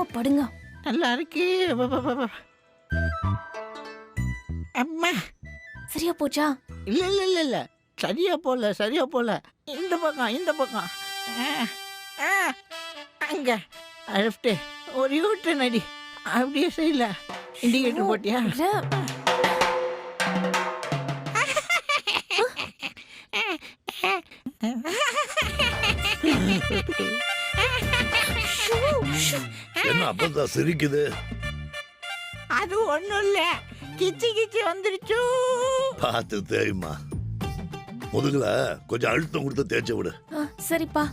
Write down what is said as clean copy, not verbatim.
பேசாம படுங்க. நல்லா இருக்கு. அம்மா. சரியா போச்சா? இல்ல இல்ல இல்ல இல்ல சரியா போல. இந்த பக்கம். ஆ, ஆ, அங்க லெஃப்ட் ஒரு யூட்டன் அடி. அப்படியே செய்யல. இண்டிகேட்டர் போட்டியா? இல்ல. என்ன அப்பதான் சிரிக்குது? அது ஒண்ணும் இல்ல. கிச்சி வந்துருச்சு. பார்த்து தேய்மா. முதுகுல கொஞ்சம் அழுத்தம் கொடுத்து தேய்ச்சி விடு. சரிப்பா.